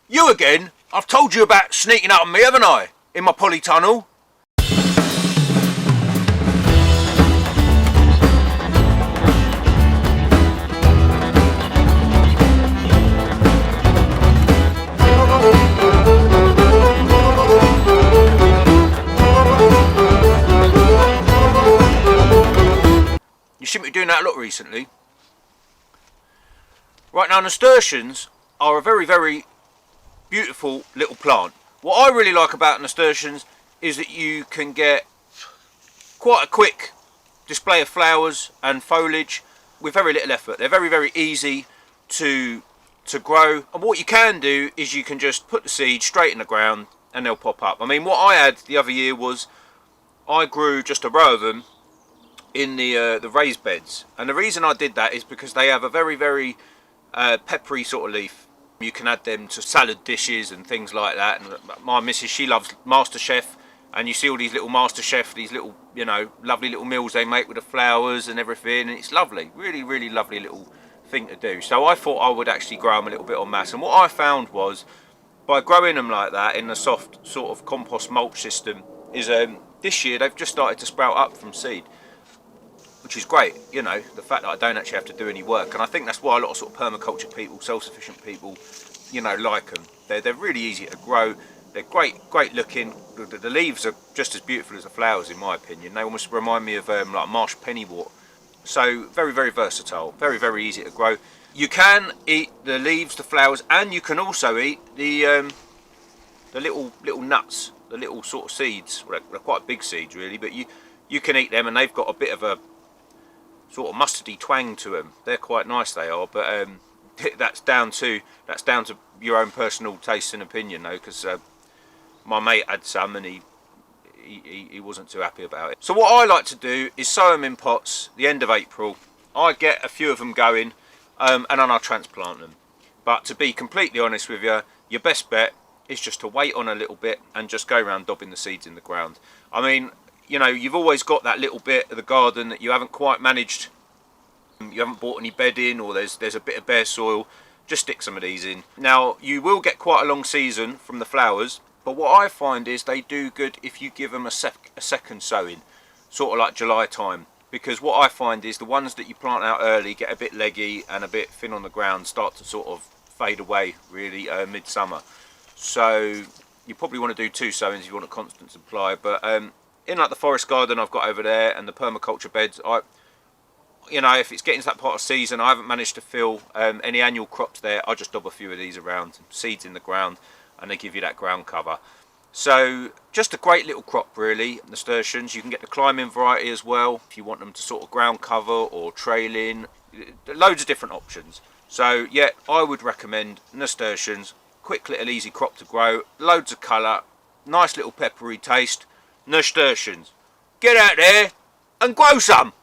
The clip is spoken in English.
You again? I've told you about sneaking up on me, haven't I? In my polytunnel. You shouldn't be doing that a lot recently. Right, now nasturtiums are a very, very beautiful little plant. What I really like about nasturtiums is that you can get quite a quick display of flowers and foliage with very little effort. They're very, very easy to grow, and what you can do is you can just put the seed straight in the ground and they'll pop up. I mean, what I had the other year was I grew just a row of them in the raised beds, and the reason I did that is because they have a very, very peppery sort of leaf. You can add them to salad dishes and things like that. And my missus, she loves MasterChef, and you see all these little MasterChef, these little, you know, lovely little meals they make with the flowers and everything, and it's lovely, really, really lovely little thing to do. So I thought I would actually grow them a little bit en masse, and what I found was by growing them like that in a soft sort of compost mulch system is this year they've just started to sprout up from seed, which is great. You know, the fact that I don't actually have to do any work, and I think that's why a lot of sort of permaculture people, self-sufficient people, you know, like them. They're really easy to grow. They're great looking. The leaves are just as beautiful as the flowers, in my opinion. They almost remind me of like marsh pennywort. So very, very versatile, very, very easy to grow. You can eat the leaves, the flowers, and you can also eat the little nuts, the little sort of seeds. Well, they're quite big seeds really, but you can eat them, and they've got a bit of a sort of mustardy twang to them. They're quite nice, they are, but that's down to your own personal taste and opinion, though, because my mate had some and he wasn't too happy about it. So what I like to do is sow them in pots the end of April. I get a few of them going, and then I'll transplant them. But to be completely honest with you, your best bet is just to wait on a little bit and just go around dobbing the seeds in the ground. I mean, you know, you've always got that little bit of the garden that you haven't quite managed. You haven't bought any bedding, or there's a bit of bare soil. Just stick some of these in. Now, you will get quite a long season from the flowers, but what I find is they do good if you give them a second sowing, sort of like July time. Because what I find is the ones that you plant out early get a bit leggy and a bit thin on the ground, start to sort of fade away really midsummer. So you probably want to do 2 sowings if you want a constant supply. But in like the forest garden I've got over there and the permaculture beds, you know, if it's getting to that part of season, I haven't managed to fill any annual crops there, I just dob a few of these around, seeds in the ground, and they give you that ground cover. So just a great little crop really, nasturtiums. You can get the climbing variety as well if you want them to sort of ground cover or trail in. Loads of different options. So yeah, I would recommend nasturtiums. Quick little easy crop to grow, loads of colour, nice little peppery taste. Nasturtiums. Get out there and grow some.